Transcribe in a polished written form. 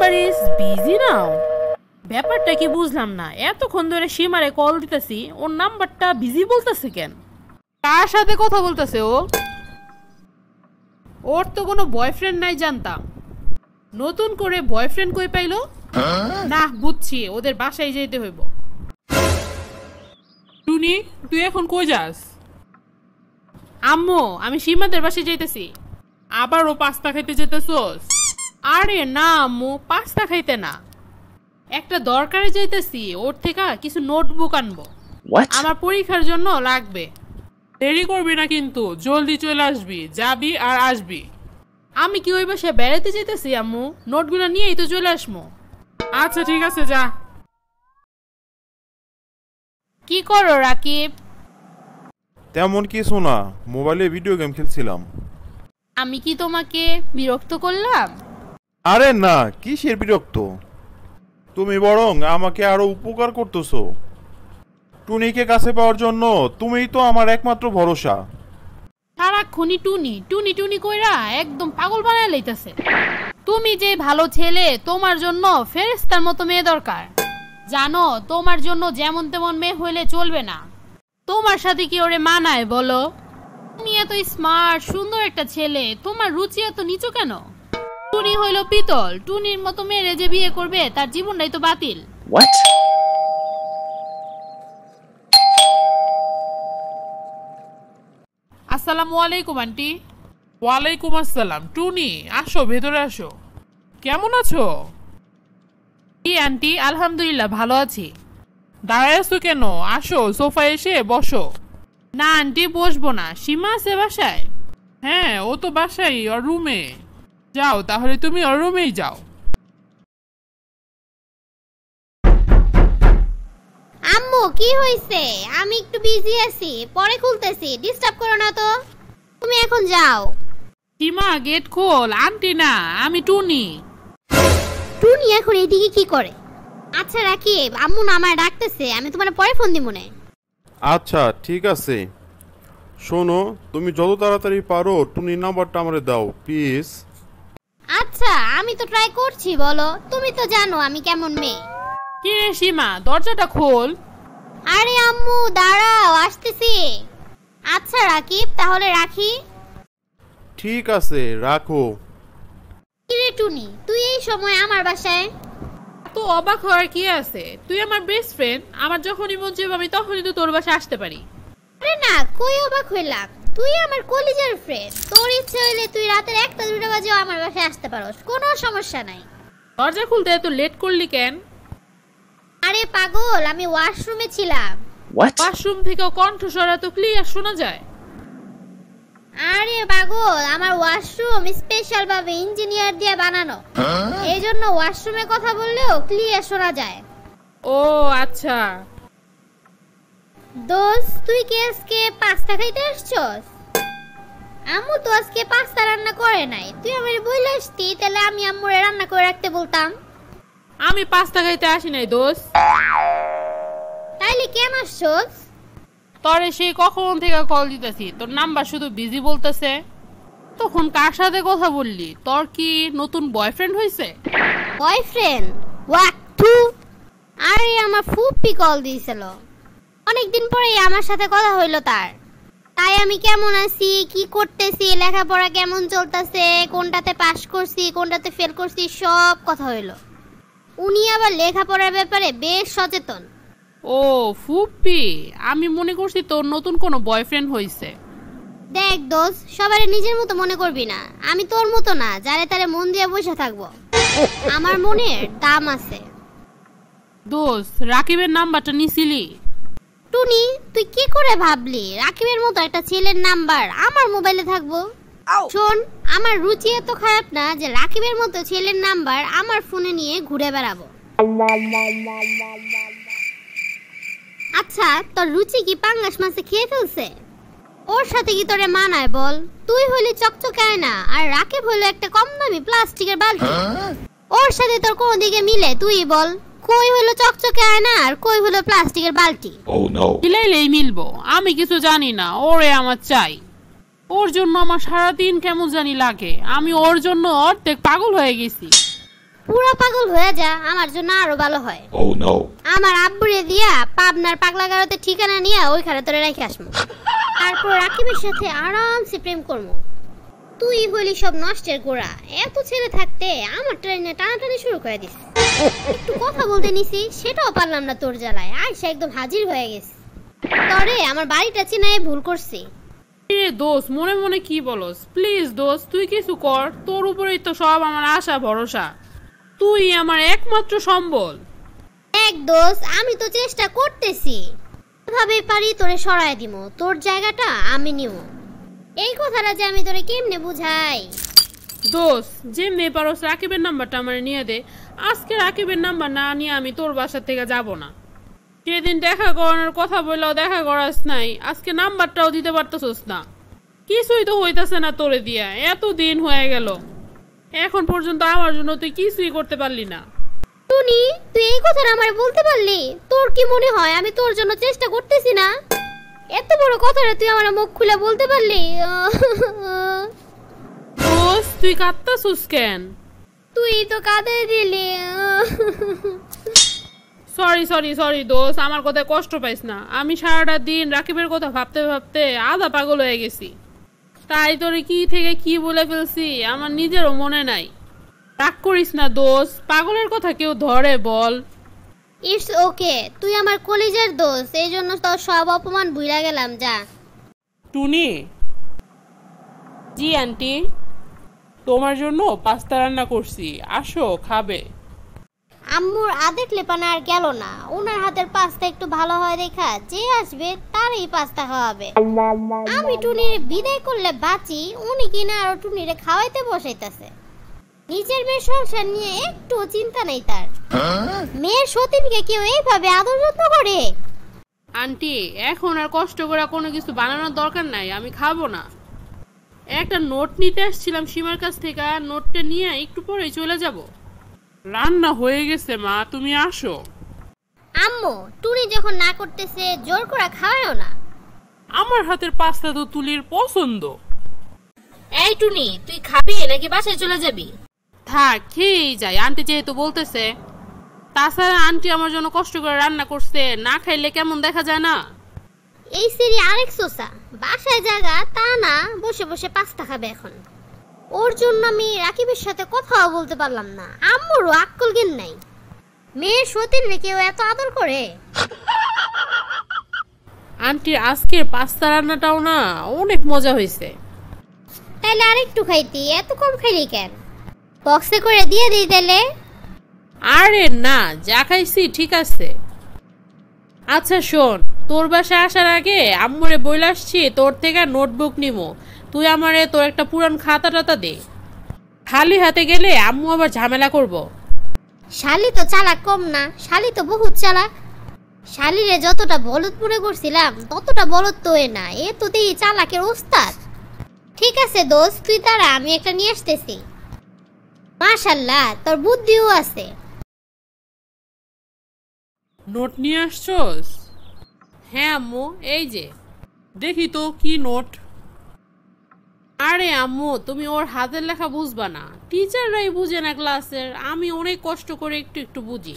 Number is busy now. ব্যাপারটা কি বুঝলাম না, এতক্ষণ ধরে সীমারে কল দিতেছি, ওর নাম্বারটা বিজি বলতেছে কেন? কার সাথে কথা বলতেছে ও? ওর তো কোনো বয়ফ্রেন্ড নাই জানতাম। নতুন করে বয়ফ্রেন্ড কই পাইলো? না বুঝছি, ওদের বাসায় যেতে হইব। টুনি, তুই এখন কই যাস? আম্মু, আমি সীমাদের বাসায় যাইতেছি। আবারও পাস্তা খাইতে যেতেছস? আরে না আম্মু, পাস্তা খাইতে না, একটা দরকারে যাইতেছি। ওর থেকে কিছু নোটবুক আনবো, আমার পরীক্ষার জন্য লাগবে। দেরি করবি না কিন্তু, জলদি চলে আসবি, যাবি আর আসবি। আমি কি ওই বাসায় বেড়াতে যেতেছি আম্মু? নোটগুলো নিয়েই তো চলে আসবো। আচ্ছা ঠিক আছে, যা। কি করো রাকিব? তেমন কিছু না, মোবাইলে ভিডিও গেম খেলছিলাম। আমি কি তোমাকে বিরক্ত করলাম? আরে না, কিসের বিরক্ত, তুমি বরং আমাকে আরো উপকার করতেছো। টুনিকে কাছে পাওয়ার জন্য তুমিই তো আমার একমাত্র ভরসা। সারাক্ষণই টুনি টুনি টুনি কইরা একদম পাগল বানায় লইতাছে। তুমি যে ভালো ছেলে, তোমার জন্য ফেরেশতার মতো মেয়ে দরকার। জানো, তোমার জন্য যেমন তেমন মেয়ে হইলে চলবে না। তোমার সাথে কি ওরে মানায় বলো? তুমি এত স্মার্ট সুন্দর একটা ছেলে, তোমার রুচি এত নিচু কেন? টুনি হইল পিতল, টুনির মতো মেয়ে যে বিয়ে করবে তার জীবনটাই তো বাতিল। আসসালামু আলাইকুম আন্টি। ওয়ালাইকুম আসসালাম। টুনি, আসো, ভেতরে আসো। কেমন আছো? জি আন্টি, আলহামদুলিল্লাহ ভালো আছি। দাঁড়ায় আছো কেন? আসো, সোফায় এসে বসো। না আন্টি, বসবো না। সীমা আছে বাসায়? হ্যাঁ, ও তো বাসায়, ওর রুমে। যাও তাহলে, তুমি ওর রুমেই যাও। আম্মু, কি হইছে? আমি একটু বিজি আছি, পরে খুলতেছি, ডিস্টার্ব করো না তো। তুমি এখন যাও। সীমা, গেট খোল। আন্টি না, আমি টুনি। টুনি এখন এইদিকে কি করে? আচ্ছা রাকিব, আম্মু না আমায় ডাকতেছে, আমি তোমার পরে ফোন দিব মনে। আচ্ছা ঠিক আছে, শোনো, তুমি যত তাড়াতাড়ি পারো টুনির নাম্বারটা আমারে দাও প্লিজ। আচ্ছা, আমি তো ট্রাই করছি, বলো। তুমি তো জানো আমি কেমন মেয়ে। কি রে সীমা, দরজাটা খোল। আরে আম্মু দাঁড়াও, আসতেছি। আচ্ছা রাকিব, তাহলে রাখি। ঠিক আছে, রাখো। কিরে টুনি, তুই এই সময় আমার বাসায়? তো অবাক হওয়ার কি আছে? তুই আমার বেস্ট ফ্রেন্ড, আমার যখনই মন চাইবে আমি তখনই তো তোর বাসায় আসতে পারি। আরে না, কই অবাক হইলাম, তুই আমার কলিজার ফ্রেন্ড। তোর ইচ্ছে হইলে তুই রাতের 1টা 2টা বাজেও আমার বাসায় আসতে পারোস, কোনো সমস্যা নাই। দরজা খুলতে এত লেট করলি কেন? আরে পাগল, আমি ওয়াশরুমে ছিলাম। ওয়াশরুম থেকেও কণ্ঠস্বর এত ক্লিয়ার শোনা যায়? আরে পাগল, আমার ওয়াশরুম স্পেশাল ভাবে ইঞ্জিনিয়ার দিয়ে বানানো, এই জন্য ওয়াশরুমে কথা বললেও ক্লিয়ার শোনা যায়। ও আচ্ছা। দোস্ত, তুই কি আজকে পাস্তা খাইতে আসছস? আম্মু তো আজকে পাস্তা রান্না করে নাই, তুই আমারে বইলে আসতি, তাহলে আমি আম্মুরে রান্না করে রাখতে বলতাম। আমি পাস্তা খাইতে আসি নাই দোস্ত। তাইলে কেন আসছস? তোরে সেই কখন থেকে কল দিতেছি, তোর নাম্বার শুধু বিজি বলতেছে। তখন কার সাথে কথা বললি? তোর কি নতুন বয়ফ্রেন্ড হয়েছে? বয়ফ্রেন্ড? ওয়াক টু। আরে আমার ফুপি কল দিয়েছিল, অনেকদিন পরেই আমার সাথে কথা হইলো তার। তাই আমি কেমন আছি, কি করতেছি, লেখাপড়া কেমন চলতেছে, কোনটাতে পাস করছি কোনটাতে ফেল করছি, সব কথা হইলো। উনি আবার লেখাপড়ার ব্যাপারে বেশ সচেতন। ও ফুপি, আমি মনে করছি তোর নতুন কোনো বয়ফ্রেন্ড হয়েছে। দেখ দোস্ত, সবারে নিজের মতো মনে করবি না, আমি তোর মতো না যারে তারে মন দিয়ে বসে থাকবো। আমার মনের দাম আছে। দোস্ত, রাকিবের নাম্বারটা নিছিলি? টুনি, তুই কি করে ভাবলি রাকিবের মতো একটা ছেলের নাম্বার আমার মোবাইলে থাকবো? শোন, আমার রুচি এত খারাপ না যে রাকিবের মতো ছেলের নাম্বার আমার ফোনে নিয়ে ঘুরে বেড়াবো। আচ্ছা, তোর রুচি কি পাঙ্গাস মাছে খেয়ে ফেলছে? ওর সাথে কি তোরে মানায় বল? তুই হলি চকচকে আয়না, আর রাকিব হলো একটা কম দামি প্লাস্টিকের বালতি। ওর সাথে তোর কোন দিকে মিলে তুই বল? কই হলো চকচকে আয়না আর কই হলো প্লাস্টিকের বালতি? মিলাইলেই মিলবো, আমি কিছু জানি না, ওরে আমার চাই। ওর জন্য আমার সারাদিন কেমন জানি লাগে, আমি ওর জন্য অর্ধেক পাগল হয়ে গেছি। পুরা পাগল হয়ে যা, আমার জন্য আরো ভালো হয়। Oh no. আমার আব্বুরে দিয়া পাবনার পাগলা গারোতে ঠিকানা নিয়ে ওইখানে তোরে রেখে আসবো, তারপর রাকিবের সাথে আরামসে প্রেম করবো। তুই হলি সব নষ্টের গোড়া। এত ছেলে থাকতে আমার ট্রেনে টানাটানি শুরু করে দিস। একটু কথা বলতে নিছি সেটাও পারলাম না তোর জ্বালায়, আয়সা একদম হাজির হয়ে গেছে। তরে আমার বাড়িটা চিনায় ভুল করছি। রে দোস্ত, মনে মনে কি বলস? প্লিজ দোস্ত, তুই কিছু কর, তোর উপরেই তো সব আমার আশা ভরসা। তুই আমার একমাত্র সম্বল। এক দোষ, আমি তো চেষ্টা করতেছি, ভাবে পারি তোরে সরায় দিব, তোর জায়গাটা আমি নিব। এই কথাটা যে আমি তোরে কেমনে বুঝাই? দোস্ত, যেমনি পারস রাকিবের নাম্বারটা আমার নিয়ে দে। আজকে রাকিবের নাম্বার না নিয়ে আমি তোর বাসা থেকে যাব না। সেদিন দেখা করানোর কথা বললেও দেখা করাস নাই, আজকে নাম্বারটাও দিতে পারতেছস না। কিছুই তো হইতাছে না তোরে দিয়া, এত দিন হয়ে গেল, এখন পর্যন্ত আমার জন্য তুই কিছুই করতে পারলি না। টুনি, তুই এই কথাটা আমারে বলতে পারলি? তোর কি মনে হয় আমি তোর জন্য চেষ্টা করতেছি না? এত বড় কথাটা তুই আমার মুখ খুলে বলতে পারলি? দোস্ত, তুই কাঁদতাছিস কেন? তুই তো কাঁদে দিলি। সরি সরি সরি দোস্ত, আমার কথায় কষ্ট পাইস না। আমি সারাটা দিন রাকিবের কথা ভাবতে ভাবতে আধা পাগল হয়ে গেছি, তাই তোরে কি থেকে কি বলে ফেলছি আমার নিজেরও মনে নাই। রাগ করিস না দোস্ত, পাগলের কথা কেউ ধরে বল? ইটস ওকে, তুই আমার কলিজার দোস্ত, এই জন্য তোর সব অপমান ভুলে গেলাম। যা। টুনি, জি আন্টি। তোমার জন্য পাস্তা রান্না করছি, আসো খাবে। আম্মুর আদেক লেপানা আর গেল না, ওনার হাতের পাস্তা একটু ভালো হয় দেখা যে আসবে তারই পাস্তা খাওয়াবে। আমি টুনির বিদায় করলে বাঁচি, উনি কিনা আরো টুনিরে খাওয়াইতে বসাইতেছে। নিজের মেয়ের সংসার নিয়ে একটু চিন্তা নেই তার। মেয়ের সতীনকে কেউ এইভাবে আদর যত্ন করে? আন্টি, এখন আর কষ্ট করে কোনো কিছু বানানোর দরকার নাই, আমি খাবো না। একটা নোট নিতে আসছিলাম সীমার কাছ থেকে, নোটটা নিয়ে একটু পরেই চলে যাব। রান্না হয়ে গেছে মা, তুমি আসো। আম্মু, টুনি যখন না করতেছে জোর করে খাওয়াও না। আমার হাতের পাস্তা তো তুলির পছন্দ। এই টুনি, তুই খাবি নাকি বাসায় চলে যাবি? থাক, খেয়েই যাই, আন্টি যেহেতু বলতেছে। তাছাড়া আন্টি আমার জন্য কষ্ট করে রান্না করছে, না খাইলে কেমন দেখা যায় না? এই সেরি আরেক সোসা, বাসায় জায়গা তা না, বসে বসে পাস্তা খাবে এখন। ওর জন্য আমি রাকিবের সাথে কথাও বলতে পারলাম না। আম্মুরও আক্কল জ্ঞান নাই, মেয়ের সতীন কেউ এত আদর করে? আন্টির আজকের পাস্তা রান্নাটাও না অনেক মজা হয়েছে। তাইলে আরেকটু খাইতি, এত কম খাইলি কেন? বক্সে করে দিয়ে দিই তাইলে। আরে না, যা খাইছি ঠিক আছে। আচ্ছা শোন, তোর বাসায় আসার আগে আম্মুরে বইলে আসছি তোর থেকে নোটবুক নিমো, তুই আমারে তোর একটা পুরান খাতা টাতা দে। খালি হাতে গেলে আম্মু আবার ঝামেলা করব। শালি তো চালাক কম না, শালি তো বহুত চালাক। শালিরে যতটা বলদ মনে করছিলাম ততটা বলদ তো এ না, এ তো দেখি চালাকের ওস্তাদ। ঠিক আছে দোস্ত, তুই তারা, আমি একটা নিয়ে আসতেছি। মাশাআল্লাহ, তোর বুদ্ধিও আছে। নোট নিয়ে আসছোস? হ্যাঁ আম্মু, এই যে। দেখি তো কি নোট। আরে আম্মু, তুমি ওর হাতের লেখা বুঝবা না, টিচাররাই বুঝে না ক্লাসের, আমি অনেক কষ্ট করে একটু একটু বুঝি।